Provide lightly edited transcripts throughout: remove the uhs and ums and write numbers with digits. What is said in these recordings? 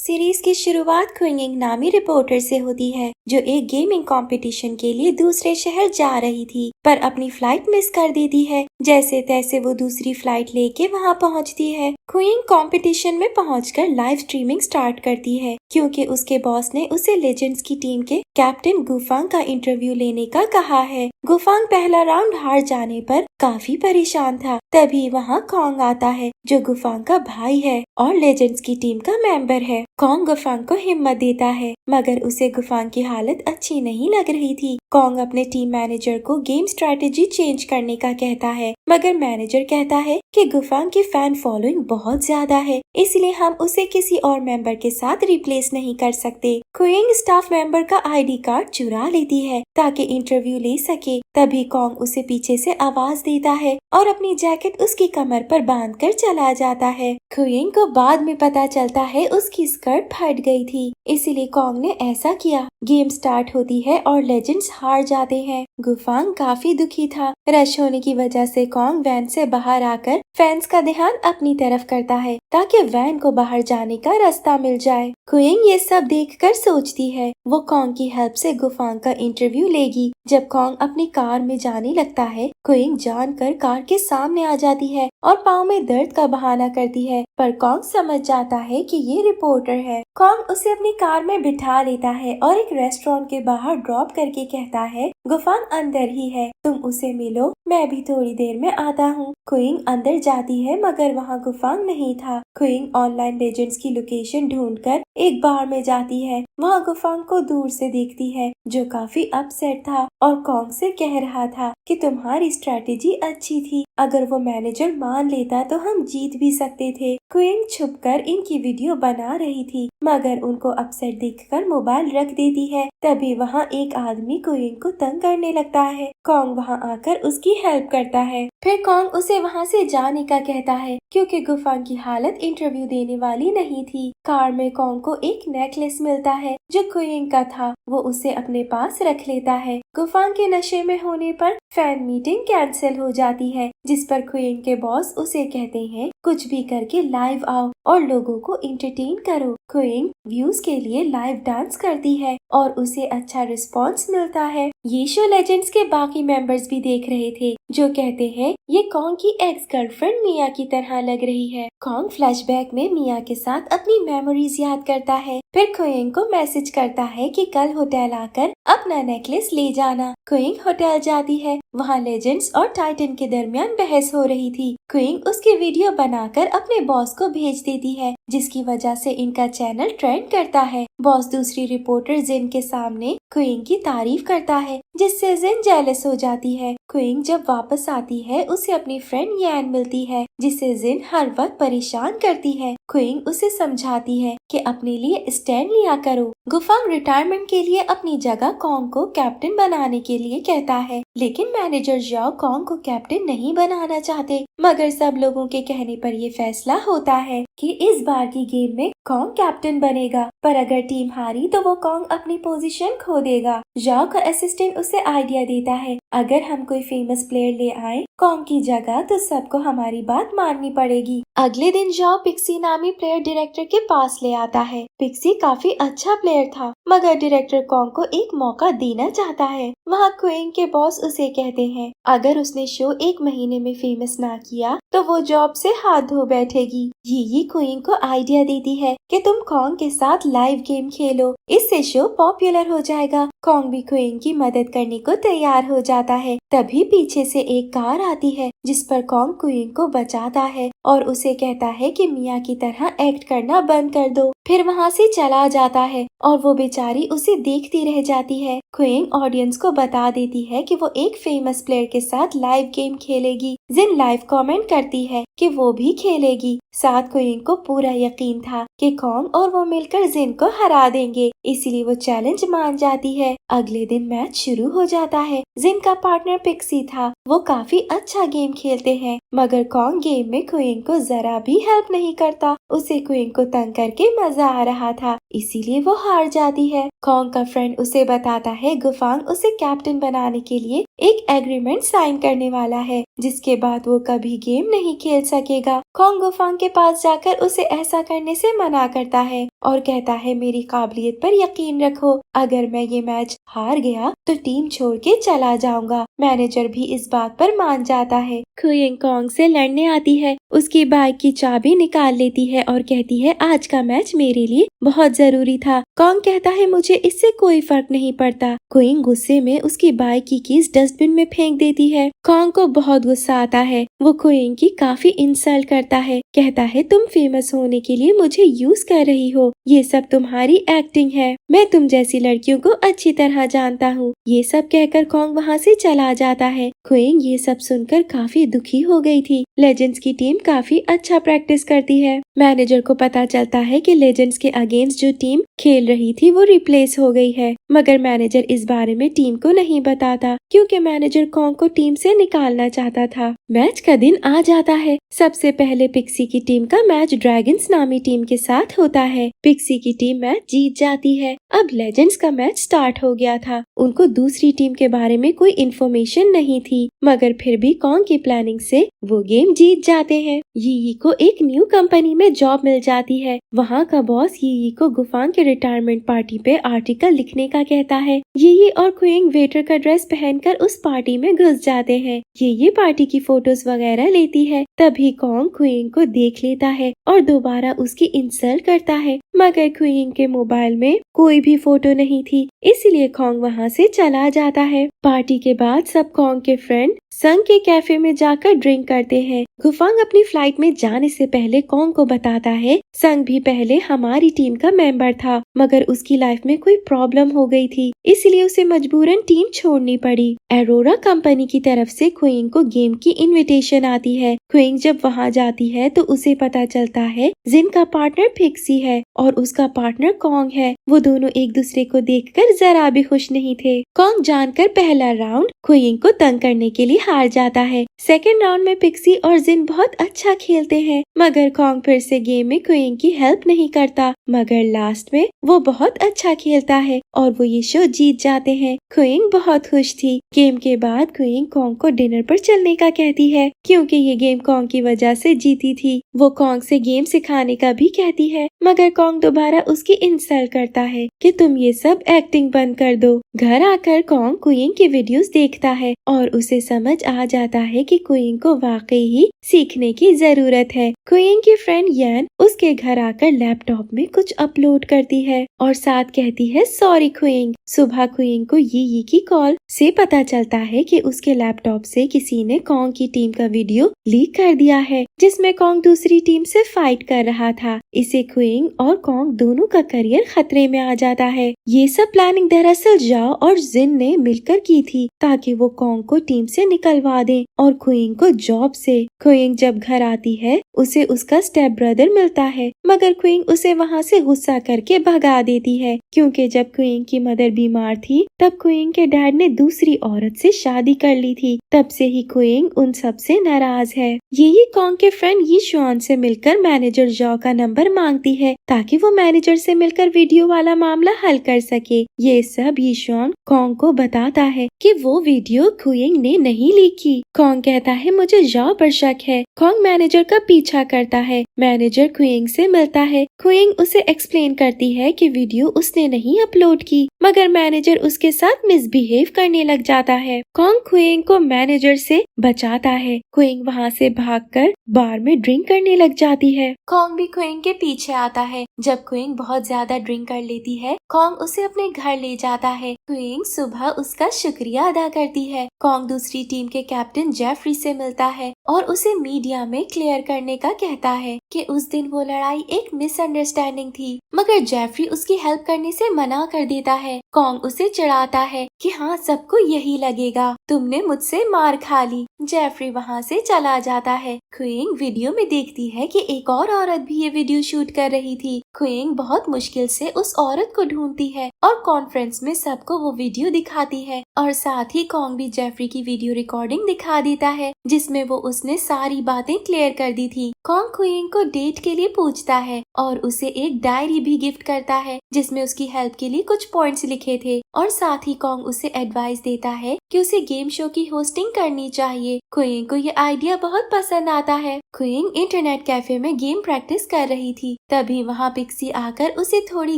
Series की शुरुआत Qing नामी रिपोर्टर से होती है जो एक गेमिंग कंपटीशन के लिए दूसरे शहर जा रही थी, पर अपनी फ्लाइट मिस कर देती है। जैसे तैसे वो दूसरी फ्लाइट लेके वहाँ पहुँचती है। क्विंग कंपटीशन में पहुंचकर लाइव स्ट्रीमिंग स्टार्ट करती है क्योंकि उसके बॉस ने उसे लेजेंड्स की टीम के कैप्टन गुफांग का इंटरव्यू लेने का कहा है। गुफांग पहला राउंड हार जाने पर काफी परेशान था। तभी वहाँ कॉन्ग आता है जो गुफांग का भाई है और लेजेंड्स की टीम का मेंबर है। कॉन्ग गुफांग को हिम्मत देता है, मगर उसे गुफांग की हालत अच्छी नहीं लग रही थी। कॉन्ग अपने टीम मैनेजर को गेम स्ट्रेटेजी चेंज करने का कहता है, मगर मैनेजर कहता है कि गुफांग की फैन फॉलोइंग बहुत ज्यादा है, इसलिए हम उसे किसी और मेंबर के साथ रिप्लेस नहीं कर सकते। क्विंग स्टाफ मेंबर का आईडी कार्ड चुरा लेती है ताकि इंटरव्यू ले सके। तभी कॉन्ग उसे पीछे से आवाज देता है और अपनी जैकेट उसकी कमर पर बांधकर चला जाता है। क्विंग को बाद में पता चलता है उसकी स्कर्ट फट गई थी, इसीलिए कॉन्ग ने ऐसा किया। गेम स्टार्ट होती है और लेजेंड्स हार जाते हैं। गुफांग काफी दुखी था। रश होने की वजह से कॉन्ग वैन से बाहर आकर फैंस का ध्यान अपनी तरफ करता है ताकि वैन को बाहर जाने का रास्ता मिल जाए। क्विंग ये सब देखकर सोचती है वो कॉन्ग की हेल्प से गुफांग का इंटरव्यू लेगी। जब कॉन्ग अपनी कार में जाने लगता है, क्विंग जानकर कार के सामने आ जाती है और पाँव में दर्द का बहाना करती है, पर कॉन्ग समझ जाता है कि ये रिपोर्टर है। कॉन्ग उसे अपनी कार में बिठा लेता है और एक रेस्टोरेंट के बाहर ड्रॉप करके कहता है गुफांग अंदर ही है, तुम उसे मिलो, मैं भी थोड़ी देर में आता हूँ। क्विंग अंदर जाती है मगर वहाँ गुफांग नहीं था। क्विंग ऑनलाइन लेजेंड्स की लोकेशन ढूंढकर एक बार में जाती है। वहाँ गुफांग को दूर से देखती है जो काफी अपसेट था और कॉन्ग से कह रहा था कि तुम्हारी स्ट्रैटेजी अच्छी थी, अगर वो मैनेजर मान लेता तो हम जीत भी सकते थे। क्विंग छुपकर इनकी वीडियो बना रही थी, मगर उनको अपसेट देखकर मोबाइल रख देती है। तभी वहाँ एक आदमी क्विंग को तंग करने लगता है। कॉन्ग वहाँ आकर उसकी हेल्प करता है। फिर कॉन्ग उसे वहाँ से जाने का कहता है क्योंकि गुफांग की हालत इंटरव्यू देने वाली नहीं थी। कार में कॉन्ग को एक नेकलेस मिलता है जो क्विंग का था। वो उसे अपने पास रख लेता है। गुफांग के नशे में होने पर फैन मीटिंग कैंसिल हो जाती है, जिस पर क्विंग के बॉस उसे कहते हैं कुछ भी करके लाइव आओ और लोगों को एंटरटेन करो। क्विंग व्यूज के लिए लाइव डांस करती है और उसे अच्छा रिस्पॉन्स मिलता है। ये शो लेजेंड्स के बाकी मेंबर्स भी देख रहे थे जो कहते हैं ये कॉन्ग की एक्स गर्लफ्रेंड मिया की तरह लग रही है। कॉन्ग फ्लैशबैक में मिया के साथ अपनी मेमोरीज याद करता है। फिर क्विंग को मैसेज करता है कि कल होटल आकर अपना नेकलेस ले जाना। क्विंग होटल जाती है। वहाँ लेजेंड्स और टाइटन के दरमियान बहस हो रही थी। क्विंग उसकी वीडियो बनाकर अपने बॉस को भेज देती है, जिसकी वजह से इनका चैनल ट्रेंड करता है। बॉस दूसरी रिपोर्टर जिन के सामने क्विंग की तारीफ करता है, जिससे जिन जेलस हो जाती है। क्विंग जब वापस आती है उसे अपनी फ्रेंड यान मिलती है, जिसे जिन हर वक्त परेशान करती है। क्विंग उसे समझाती है कि अपने लिए स्टैंड लिया करो। गुफांग रिटायरमेंट के लिए अपनी जगह कॉन्ग को कैप्टन बनाने के लिए कहता है, लेकिन मैनेजर जाओ कॉन्ग को कैप्टन नहीं बनाना चाहते। मगर सब लोगों के कहने पर ये फैसला होता है कि इस बार की गेम में कॉन्ग कैप्टन बनेगा, पर अगर टीम हारी तो वो कॉन्ग अपनी पोजीशन खो देगा। जाओ का असिस्टेंट उसे आइडिया देता है, अगर हम कोई फेमस प्लेयर ले आए कॉन्ग की जगह तो सबको हमारी बात माननी पड़ेगी। अगले दिन जाओ पिक्सी नामी प्लेयर डायरेक्टर के पास ले आता है। पिक्सी काफी अच्छा प्लेयर था, मगर डायरेक्टर कॉन्ग को एक मौका देना चाहता है। वहाँ क्विंग के बॉस उसे कहते हैं अगर उसने शो 1 महीने में फेमस ना किया तो वो जॉब से हाथ धो बैठेगी। ये क्विंग को आइडिया देती है कि तुम कॉन्ग के साथ लाइव गेम खेलो, इससे शो पॉपुलर हो जाएगा। कॉन्ग भी क्विंग की मदद करने को तैयार हो जाता है। तभी पीछे से एक कार आती है जिस पर कॉन्ग क्विंग को बचाता है और उसे कहता है कि मिया की तरह एक्ट करना बंद कर दो। फिर वहाँ से चला जाता है और वो बेचारी उसे देखती रह जाती है। क्विंग ऑडियंस को बता देती है कि वो एक फेमस प्लेयर के साथ लाइव गेम खेलेगी। जिन लाइव कमेंट करती है कि वो भी खेलेगी। साथ क्विंग को पूरा यकीन था कि कॉन्ग और वो मिलकर जिन को हरा देंगे, इसलिए वो चैलेंज मान जाती है। अगले दिन मैच शुरू हो जाता है। जिन का पार्टनर पिक्सी था। वो काफी अच्छा गेम खेलते हैं, मगर कॉन्ग गेम में क्विंग को जरा भी हेल्प नहीं करता। उसे क्विंग को तंग करके मजा आ रहा था। इसीलिए वो हार जाती है। कॉन्ग का फ्रेंड उसे बताता है गुफांग उसे कैप्टन बनाने के लिए एक एग्रीमेंट साइन करने वाला है, जिसके बाद वो कभी गेम नहीं खेल सकेगा। कॉन्ग गुफांग के पास जाकर उसे ऐसा करने से मना करता है और कहता है मेरी काबिलियत पर यकीन रखो, अगर मैं ये मैच हार गया तो टीम छोड़ के चला जाऊंगा। मैनेजर भी इस बात पर मान जाता है। खुयिंग कॉन्ग से लड़ने आती है, उसकी बाइक की चाबी निकाल लेती है और कहती है आज का मैच मेरे लिए बहुत जरूरी था। कॉन्ग कहता है मुझे इससे कोई फर्क नहीं पड़ता। खुयिंग गुस्से में उसकी बाइक की कीज डस्टबिन में फेंक देती है। कॉन्ग को बहुत गुस्सा आता है। वो खुयिंग की काफी इंसल्ट करता है, कहता है तुम फेमस होने के लिए मुझे यूज कर रही हो, ये सब तुम्हारी एक्टिंग है, मैं तुम जैसी लड़कियों को अच्छी तरह जानता हूँ। ये सब कहकर कॉन्ग वहाँ से चला जाता है। खुयिंग ये सब सुनकर काफी दुखी हो गई थी। लेजेंड्स की टीम काफी अच्छा प्रैक्टिस करती है। मैनेजर को पता चलता है कि लेजेंड्स के अगेंस्ट जो टीम खेल रही थी वो रिप्लेस हो गई है, मगर मैनेजर इस बारे में टीम को नहीं बताता क्योंकि मैनेजर कॉन्ग को टीम से निकालना चाहता था। मैच का दिन आ जाता है। सबसे पहले पिक्सी की टीम का मैच ड्रैगन्स नामी टीम के साथ होता है। पिक्सी की टीम मैच जीत जाती है। अब लेजेंड्स का मैच स्टार्ट हो गया था। उनको दूसरी टीम के बारे में कोई इन्फॉर्मेशन नहीं थी, मगर फिर भी कॉन्ग की प्लानिंग से वो गेम जीत जाते हैं। यी को एक न्यू कंपनी में जॉब मिल जाती है। वहाँ का बॉस यी को गुफांग के रिटायरमेंट पार्टी पे आर्टिकल लिखने का कहता है। यी और खुयिंग वेटर का ड्रेस पहनकर उस पार्टी में घुस जाते हैं। ये पार्टी की फोटोज वगैरह लेती है। तभी कॉन्ग खुयिंग को देख लेता है और दोबारा उसकी इंसल्ट करता है, मगर खुयिंग के मोबाइल में कोई भी फोटो नहीं थी, इसलिए कॉन्ग वहाँ से चला जाता है। पार्टी के बाद सब कॉन्ग के फ्रेंड संग के कैफे में जाकर ड्रिंक करते हैं। गुफांग अपनी फ्लाइट में जाने से पहले कॉन्ग को बताता है संग भी पहले हमारी टीम का मेंबर था, मगर उसकी लाइफ में कोई प्रॉब्लम हो गई थी, इसलिए उसे मजबूरन टीम छोड़नी पड़ी। एरोरा कंपनी की तरफ से खुयिंग को गेम की इनविटेशन आती है। खुयिंग जब वहाँ जाती है तो उसे पता चलता है जिन का पार्टनर पिक्सी है और उसका पार्टनर कॉन्ग है। वो दोनों एक दूसरे को देखकर जरा भी खुश नहीं थे। कॉन्ग जानकर पहला राउंड खुयिंग को तंग करने के लिए हार जाता है। सेकेंड राउंड में पिक्सी और जिन बहुत अच्छा खेलते हैं, मगर कॉन्ग फिर से गेम में खुयिंग की हेल्प नहीं करता, मगर लास्ट में वो बहुत अच्छा खेलता है और वो ये शो जीत जाते हैं। खुयिंग बहुत खुश थी। गेम के बाद खुयिंग कॉन्ग को डिनर पर चलने का कहती है, क्योंकि ये गेम कॉन्ग की वजह से जीती थी। वो कॉन्ग से गेम सिखाने का भी कहती है, मगर कॉन्ग दोबारा उसकी इंसल्ट करता है कि तुम ये सब एक्टिंग बंद कर दो। घर आकर कॉन्ग खुयिंग की वीडियोस देखता है और उसे समझ आ जाता है कि खुयिंग को वाकई ही सीखने की जरूरत है। खुयिंग की फ्रेंड यान उसके घर आकर लैपटॉप में कुछ अपलोड करती है और साथ कहती है सॉरी खुयिंग। सुबह खुयिंग को यी की कॉल से पता चलता है कि उसके लैपटॉप से किसी ने कॉन्ग की टीम का वीडियो लीक कर दिया है, जिसमें कॉन्ग दूसरी टीम से फाइट कर रहा था। इसे खुयिंग और कॉन्ग दोनों का करियर खतरे में आ जाता है। ये सब प्लानिंग दरअसल जाओ और जिन ने मिलकर की थी, ताकि वो कॉन्ग को टीम से निकलवा दें और खुयिंग को जॉब से। खुयिंग जब घर आती है उसे उसका स्टेप ब्रदर मिलता है, मगर खुयिंग उसे वहाँ से गुस्सा करके भगा देती है, क्योंकि जब खुयिंग की मदर बीमार थी तब खुयिंग के डैड ने दूसरी औरत से शादी कर ली थी। तब से ही खुयिंग उन सब से नाराज है। ये कॉन्ग के फ्रेंड यी शुआन से मिलकर मैनेजर जॉ का नंबर मांगती है, ताकि वो मैनेजर से मिलकर वीडियो वाला मामला हल कर सके। ये सब यी शुआन कॉन्ग को बताता है कि वो वीडियो खुयिंग ने नहीं लीक की। कॉन्ग कहता है मुझे जॉ पर शक है। कॉन्ग मैनेजर का पीछा करता है। मैनेजर खुयिंग से मिलता है। खुयिंग उसे एक्सप्लेन करती है कि वीडियो उसने नहीं अपलोड की, मगर मैनेजर उसके साथ मिसबिहेव करने लग जाता है। कॉन्ग खुयिंग को मैनेजर से बचाता है। खुयिंग वहाँ से भागकर बार में ड्रिंक करने लग जाती है। कॉन्ग भी खुयिंग के पीछे आता है। जब खुयिंग बहुत ज्यादा ड्रिंक कर लेती है, कॉन्ग उसे अपने घर ले जाता है। खुयिंग सुबह उसका शुक्रिया अदा करती है। कॉन्ग दूसरी टीम के कैप्टन जेफरी से मिलता है और उसे मीडिया में क्लियर करने का कहता है कि उस दिन वो लड़ाई एक मिसअंडरस्टैंडिंग थी, मगर जेफरी उसकी हेल्प करने से मना कर देता है। कॉन्ग उसे चिढ़ाता है कि हाँ सबको यही लगेगा, तुमने मुझसे मार खा ली। जेफरी वहाँ से चला जाता है। खुयिंग वीडियो में देखती है कि एक और औरत भी ये वीडियो शूट कर रही थी। खुयिंग बहुत मुश्किल से उस औरत को ढूंढती है और कॉन्फ्रेंस में सबको वो वीडियो दिखाती है। और साथ ही कॉन्ग भी जेफरी की वीडियो रिकॉर्डिंग दिखा देता है जिसमें वो उसने सारी बातें क्लियर कर दी थी। कॉन्ग क्विंग को डेट के लिए पूछता है और उसे एक डायरी भी गिफ्ट करता है जिसमें उसकी हेल्प के लिए कुछ पॉइंट्स लिखे थे और साथ ही कॉन्ग उसे एडवाइस देता है कि उसे गेम शो की होस्टिंग करनी चाहिए। क्विंग को ये आइडिया बहुत पसंद आता है। क्विंग इंटरनेट कैफे में गेम प्रैक्टिस कर रही थी, तभी वहाँ पिक्सी आकर उसे थोड़ी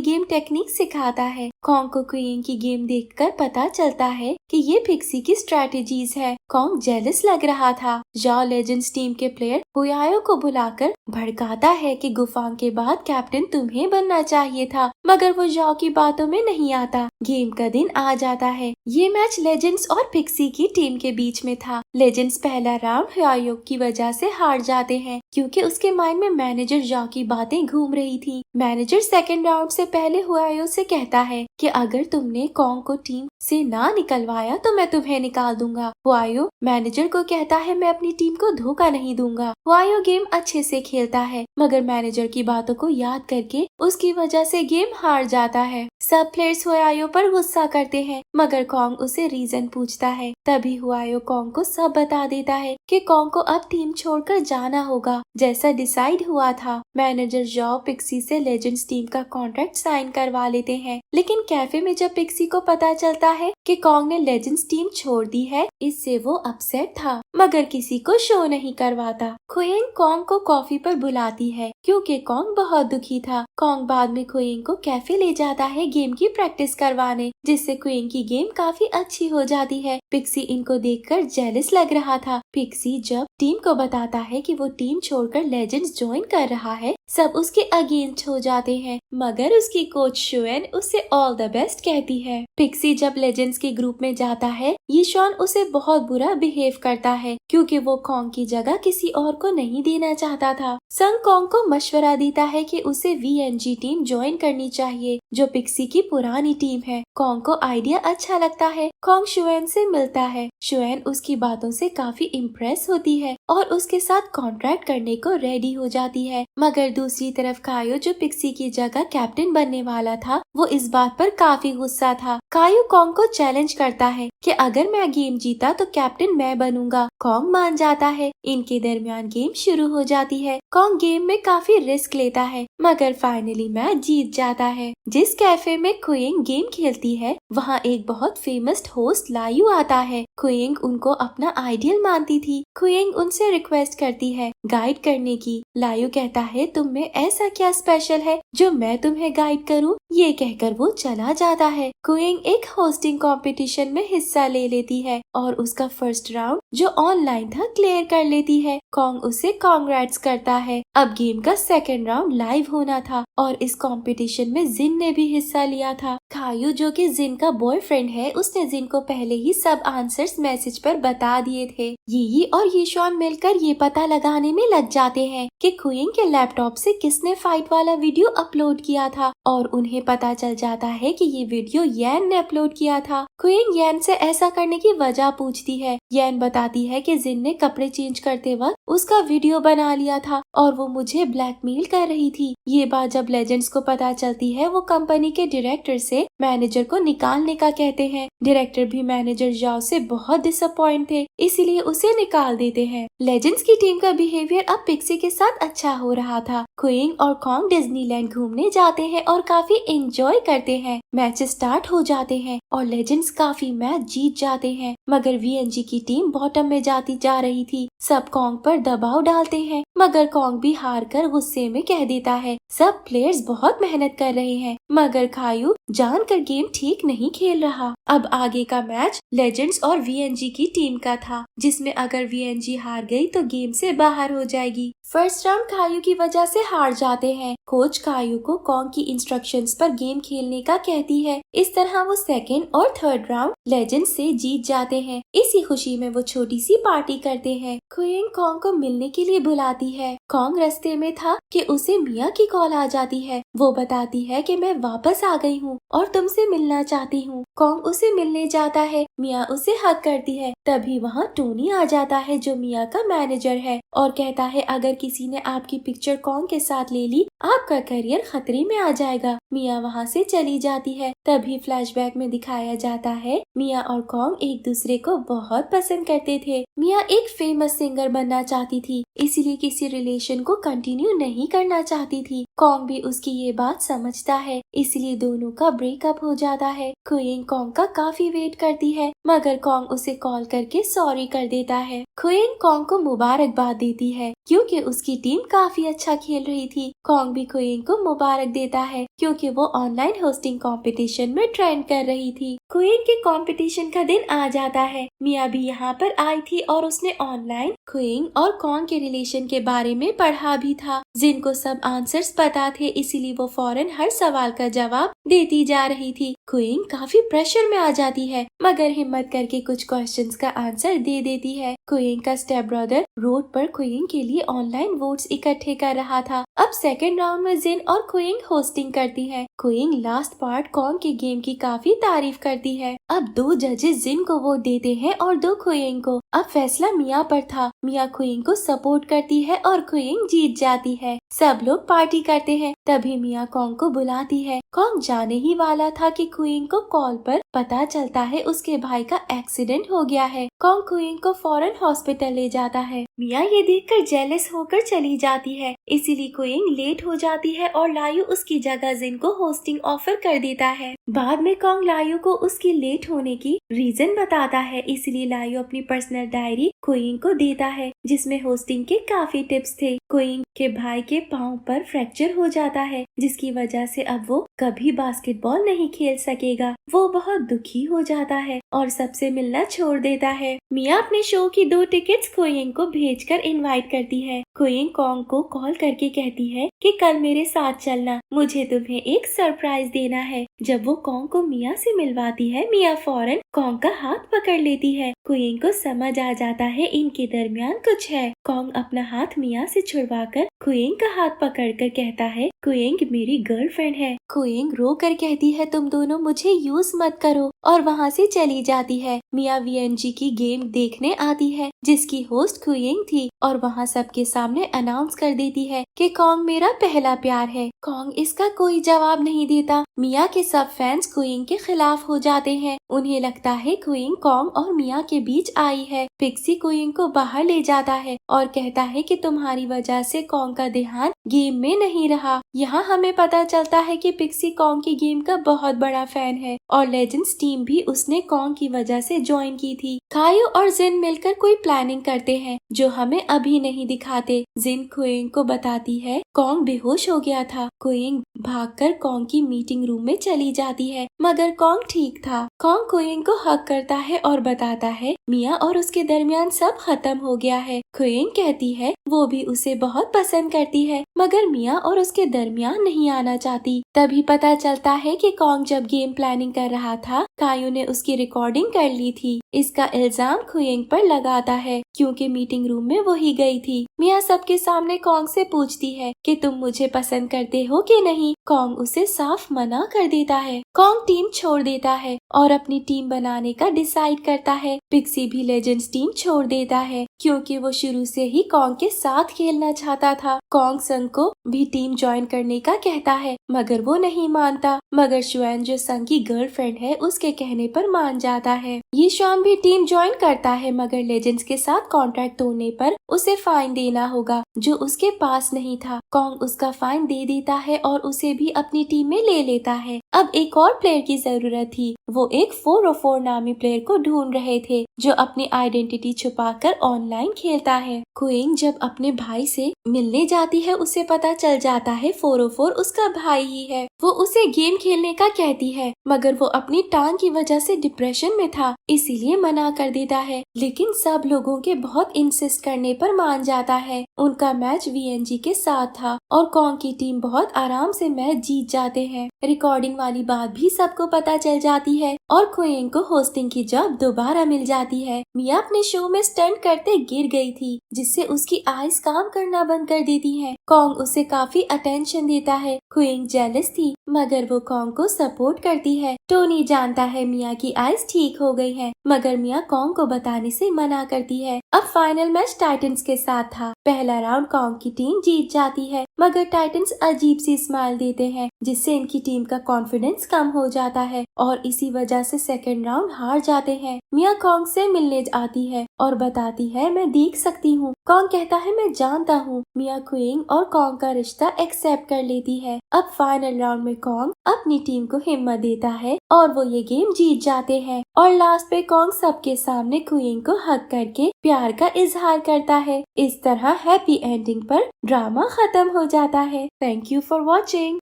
गेम टेक्निक सिखाता है। कॉन्ग को क्विंग की गेम देखकर पता चलता है कि ये पिक्सी की स्ट्रेटेजीज है। कॉन्ग जेलस लग रहा था। जॉ लेजेंड्स टीम के प्लेयर हुआयो को बुलाकर भड़काता है कि गुफांग के बाद कैप्टन तुम्हें बनना चाहिए था, मगर वो जॉ की बातों में नहीं आता। गेम का दिन आ जाता है। ये मैच लेजेंड्स और पिक्सी की टीम के बीच में था। लेजेंड्स पहला राउंड हुआयो की वजह से हार जाते हैं क्योंकि उसके माइंड में मैनेजर जॉ की बातें घूम रही थी। मैनेजर सेकेंड राउंड से पहले हुआयो से कहता है कि अगर तुमने कॉन्ग को टीम से ना निकलवाया तो मैं तुम्हें निकाल दूंगा। हुआयो मैनेजर को कहता है मैं अपनी टीम को धोखा नहीं दूंगा। हुआयो गेम अच्छे से खेलता है मगर मैनेजर की बातों को याद करके उसकी वजह से गेम हार जाता है। सब प्लेयर्स हुआयो पर गुस्सा करते हैं मगर कॉन्ग उसे रीजन पूछता है। तभी हुआयो कॉन्ग को सब बता देता है कि कॉन्ग को अब टीम छोड़कर जाना होगा जैसा डिसाइड हुआ था। मैनेजर जॉ पिक्सी से लेजेंड्स टीम का कॉन्ट्रैक्ट साइन करवा लेते हैं, लेकिन कैफे में जब पिक्सी को पता चलता है कि कॉन्ग ने लेजेंड्स टीम छोड़ दी है, इससे वो अपसेट था मगर किसी को शो नहीं करवाता। क्विंग कॉन्ग को कॉफी पर बुलाती है क्योंकि कॉन्ग बहुत दुखी था। कॉन्ग बाद में क्विंग को कैफे ले जाता है गेम की प्रैक्टिस करवाने, जिससे क्विंग की गेम काफी अच्छी हो जाती है। पिक्सी इनको देखकर जेलस लग रहा था। पिक्सी जब टीम को बताता है कि वो टीम छोड़कर लेजेंड्स ज्वाइन कर रहा है, सब उसके अगेंस्ट हो जाते हैं मगर उसकी कोच शुएन उसे ऑल द बेस्ट कहती है। पिक्सी जब लेजेंड्स के ग्रुप में जाता है, यीशॉन उसे बहुत बुरा बिहेव करता है क्योंकि वो कॉन्ग की जगह किसी और को नहीं देना चाहता था। संग कॉन्ग को मशवरा देता है कि उसे वीएनजी टीम ज्वाइन करनी चाहिए जो पिक्सी की पुरानी टीम है। कॉन्ग को आइडिया अच्छा लगता है। कॉन्ग शुएन से मिलता है। शुएन उसकी बातों से काफी इम्प्रेस होती है और उसके साथ कॉन्ट्रैक्ट करने को रेडी हो जाती है, मगर दूसरी तरफ कायो जो पिक्सी की जगह कैप्टन बनने वाला था, वो इस बात पर काफी गुस्सा था। कायो कॉन्ग को चैलेंज करता है कि अगर मैं गेम जीता तो कैप्टन मैं बनूंगा। कॉन्ग मान जाता है। इनके दरमियान गेम शुरू हो जाती है। कॉन्ग गेम में काफी रिस्क लेता है मगर फाइनली मैच जीत जाता है। जिस कैफे में क्विंग गेम खेलती है, वहाँ एक बहुत फेमस होस्ट लायू आता है। क्विंग उनको अपना आइडियल मानती थी। क्विंग उनसे रिक्वेस्ट करती है गाइड करने की। लायू कहता है तुम में ऐसा क्या स्पेशल है जो मैं तुम्हें गाइड करूं? ये कहकर वो चला जाता है। क्विंग एक होस्टिंग कंपटीशन में हिस्सा ले लेती है और उसका फर्स्ट राउंड जो ऑनलाइन था क्लियर कर लेती है। कॉन्ग उसे कांग्रेट्स करता है। अब गेम का सेकेंड राउंड लाइव होना था और इस कंपटीशन में जिन ने भी हिस्सा लिया था। कायू जो कि जिन का बॉयफ्रेंड है, उसने जिन को पहले ही सब आंसर्स मैसेज पर बता दिए थे। यी और यीशॉन मिलकर ये पता लगाने में लग जाते हैं कि क्विंग के लैपटॉप से किसने फाइट वाला वीडियो अपलोड किया था और उन्हें पता चल जाता है कि ये वीडियो यैन ने अपलोड किया था। क्विंग यैन से ऐसा करने की वजह पूछती है। यैन बताती है कि जिन ने कपड़े चेंज करते वक्त उसका वीडियो बना लिया था और वो मुझे ब्लैकमेल कर रही थी। ये बात जब लेजेंड्स को पता चलती है, वो कंपनी के डायरेक्टर से मैनेजर को निकालने का कहते हैं। डायरेक्टर भी मैनेजर जाओ से बहुत डिसअपॉइंट थे, इसीलिए उसे निकाल देते हैं। लेजेंड्स की टीम का बिहेवियर अब पिक्सी के साथ अच्छा हो रहा था। क्विंग और कॉन्ग डिज्नीलैंड घूमने जाते हैं और काफी एंजॉय करते हैं। मैच स्टार्ट हो जाते हैं और लेजेंड्स काफी मैच जीत जाते हैं, मगर वीएनजी की टीम बॉटम में जाती जा रही थी। सब कॉन्ग पर दबाव डालते हैं मगर कॉन्ग भी हार कर गुस्से में कह देता है सब प्लेयर्स बहुत मेहनत कर रहे हैं, मगर कायू जानकर गेम ठीक नहीं खेल रहा। अब आगे का मैच लेजेंड्स और वीएनजी की टीम का था, जिसमें अगर वीएनजी हार गई तो गेम से बाहर हो जाएगी। फर्स्ट राउंड कायू की वजह से हार जाते हैं। कोच कायू को कॉन्ग की इंस्ट्रक्शंस पर गेम खेलने का कहती है। इस तरह वो सेकेंड और थर्ड राउंड लेजेंड से जीत जाते हैं। इसी खुशी में वो छोटी सी पार्टी करते हैं। क्विंग कॉन्ग को मिलने के लिए बुलाती है। कॉन्ग रास्ते में था कि उसे मिया की कॉल आ जाती है। वो बताती है कि मैं वापस आ गई हूँ और तुमसे मिलना चाहती हूँ। कॉन्ग उसे मिलने जाता है मिया उसे हक करती है। तभी वहाँ टोनी आ जाता है जो मिया का मैनेजर है और कहता है अगर किसी ने आपकी पिक्चर कॉन्ग के साथ ले ली आपका करियर खतरे में आ जाएगा। मिया वहाँ से चली जाती है। तभी फ्लैशबैक में दिखाया जाता है मिया और कॉन्ग एक दूसरे को बहुत पसंद करते थे। मिया एक फेमस सिंगर बनना चाहती थी, इसलिए किसी रिलेशन को कंटिन्यू नहीं करना चाहती थी। कॉन्ग भी उसकी ये बात समझता है, इसलिए दोनों का ब्रेकअप हो जाता है। क्विंग कॉन्ग का काफी वेट करती है, मगर कॉन्ग उसे कॉल करके सॉरी कर देता है। क्विंग कॉन्ग को मुबारकबाद देती है क्योंकि उसकी टीम काफी अच्छा खेल रही थी। कॉन्ग भी क्विंग को मुबारक देता है क्योंकि वो ऑनलाइन होस्टिंग कंपटीशन में ट्रेंड कर रही थी। क्विंग के कंपटीशन का दिन आ जाता है। मिया भी यहाँ पर आई थी और उसने ऑनलाइन क्विंग और कॉन्ग के रिलेशन के बारे में पढ़ा भी था। जिन को सब आंसर्स पता थे, इसीलिए वो फौरन हर सवाल का जवाब देती जा रही थी। क्विंग काफी प्रेशर में आ जाती है, मगर हिम्मत करके कुछ क्वेश्चंस का आंसर दे देती है। क्विंग का स्टेप ब्रदर रोड पर क्विंग के लिए ऑनलाइन वोट्स इकट्ठे कर रहा था। अब सेकंड राउंड में जिन और क्विंग होस्टिंग करती है। क्विंग लास्ट पार्ट कॉन्ग के गेम की काफी तारीफ करती है। अब 2 जजेस जिन को वोट देते हैं और 2 क्विंग को। अब फैसला मिया पर था। मिया क्विंग को सपोर्ट करती है और क्विंग जीत जाती है। सब लोग पार्टी करते हैं। तभी मिया कॉन्ग को बुलाती है। कॉन्ग जाने ही वाला था कि क्विंग को कॉल पर पता चलता है उसके भाई का एक्सीडेंट हो गया है। कॉन्ग क्विंग को फौरन हॉस्पिटल ले जाता है। मिया ये देखकर जेलस होकर चली जाती है, इसीलिए क्विंग लेट हो जाती है और लायू उसकी जगह जिन को होस्टिंग ऑफर कर देता है। बाद में कॉन्ग लायू को उसकी लेट होने की रीजन बताता है, इसलिए लायू अपनी पर्सनल डायरी क्विंग को देता है जिसमें होस्टिंग के काफी टिप्स थे। क्विंग के भाई के पाँव पर फ्रैक्चर हो जाता है, जिसकी वजह से अब वो कभी बास्केटबॉल नहीं खेल सकेगा। वो बहुत दुखी हो जाता है और सबसे मिलना छोड़ देता है। मिया अपने शो की 2 टिकट्स क्विंग को भेजकर इनवाइट करती है। क्विंग कॉन्ग को कॉल करके कहती है कि कल मेरे साथ चलना, मुझे तुम्हें एक सरप्राइज देना है। जब वो कॉन्ग को मिया से मिलवाती है, मिया फौरन कॉन्ग का हाथ पकड़ लेती है। क्विंग को समझ आ जाता है इनके दरमियान कुछ है। कॉन्ग अपना हाथ मिया से छुड़वाकर क्विंग का हाथ पकड़कर कहता है क्विंग मेरी गर्लफ्रेंड है। क्विंग रो कर कहती है तुम दोनों मुझे यूज मत करो और वहाँ से चली जाती है। मिया वीएनजी की गेम देखने आती है जिसकी होस्ट क्विंग थी और वहाँ सबके सामने अनाउंस कर देती है कि कॉन्ग मेरा पहला प्यार है। कॉन्ग इसका कोई जवाब नहीं देता। मिया के सब फैंस क्विंग के खिलाफ हो जाते हैं। उन्हें लगता है क्विंग कॉन्ग और मिया के बीच आई है। पिक्सी क्विंग को बाहर ले जाता है और कहता है कि तुम्हारी वजह से कॉन्ग का ध्यान गेम में नहीं रहा। यहाँ हमें पता चलता है कि पिक्सी कॉन्ग की गेम का बहुत बड़ा फैन है और लेजेंड्स टीम भी उसने कॉन्ग की वजह से ज्वाइन की थी। कायू और जिन मिलकर कोई प्लानिंग करते हैं जो हमें अभी नहीं दिखाते। जिन क्विंग को बताती है कॉन्ग बेहोश हो गया था। क्विंग भागकर कॉन्ग की मीटिंग रूम में चली जाती है, मगर कॉन्ग ठीक था। कॉन्ग क्विंग को हक करता है और बताता है मिया और उसके दरमियान सब खत्म हो गया है। क्विंग कहती है वो भी उसे बहुत पसंद करती है, मगर मिया और उसके दरमियान नहीं आना चाहती। तभी पता चलता है कि कॉन्ग जब गेम प्लानिंग कर रहा था, कायू ने उसकी रिकॉर्डिंग कर ली थी। इसका इल्जाम क्विंग पर लगाता है क्योंकि मीटिंग रूम में वही गई थी। मिया सबके सामने कॉन्ग से पूछती है कि तुम मुझे पसंद करते हो कि नहीं। कॉन्ग उसे साफ मना कर देता है। कॉन्ग टीम छोड़ देता है और अपनी टीम बनाने का डिसाइड करता है। पिक्सी भी लेजेंड्स टीम छोड़ देता है क्योंकि वो शुरू से ही कॉन्ग के साथ खेलना चाहता था। कॉन्ग संग को भी टीम ज्वाइन करने का कहता है, मगर वो नहीं मानता। मगर शुएन जो संग की गर्लफ्रेंड है उसके कहने पर मान जाता है। ये शाम भी टीम ज्वाइन करता है, मगर लेजेंड्स के साथ कॉन्ट्रैक्ट तोड़ने पर उसे फाइन देना होगा जो उसके पास नहीं था। कॉन्ग उसका फाइन दे देता है और उसे भी अपनी टीम में ले लेता है। अब एक और प्लेयर की जरूरत थी। वो एक 404 नामी प्लेयर को ढूंढ रहे थे जो अपनी आइडेंटिटी छुपाकर ऑनलाइन खेलता है। क्विंग जब अपने भाई से मिलने जाती है उसे पता चल जाता है 404 उसका भाई ही है। वो उसे गेम खेलने का कहती है, मगर वो अपनी टांग की वजह से डिप्रेशन में था, इसीलिए मना कर देता है। लेकिन सब लोगों के बहुत इंसिस्ट करने पर मान जाता है। उनका मैच वीएनजी के साथ था और कॉन्ग की टीम बहुत आराम से मैच जीत जाते हैं। रिकॉर्डिंग वाली बात भी सबको पता चल जाती है और क्विंग को होस्टिंग की जॉब दोबारा मिल जाती है। मिया अपने शो में स्टंट करते गिर गई थी, जिससे उसकी आईज काम करना बंद कर देती हैं। कॉन्ग उसे काफी अटेंशन देता है। क्विंग जेलस थी, मगर वो कॉन्ग को सपोर्ट करती है। टोनी जानता है मिया की आइज ठीक हो गई है, मगर मिया कॉन्ग को बताने से मना करती है। अब फाइनल मैच टाइटंस के साथ था। पहला राउंड कॉन्ग की टीम जीत जाती है, मगर टाइटंस अजीब सी स्माइल देते हैं, जिससे इनकी टीम का कॉन्फिडेंस कम हो जाता है और इसी वजह से सेकंड राउंड हार जाते हैं। मिया कॉन्ग से मिलने आती है और बताती है मैं देख सकती हूँ। कॉन्ग कहता है मैं जानता हूँ। मिया क्विंग और कॉन्ग का रिश्ता एक्सेप्ट कर लेती है। अब फाइनल राउंड में कॉन्ग अपनी टीम को हिम्मत देता है और वो ये गेम जीत जाते हैं और लास्ट पे कॉन्ग सबके सामने क्वीन को हग करके प्यार का इजहार करता है। इस तरह हैप्पी एंडिंग पर ड्रामा खत्म हो जाता है। Thank you for watching.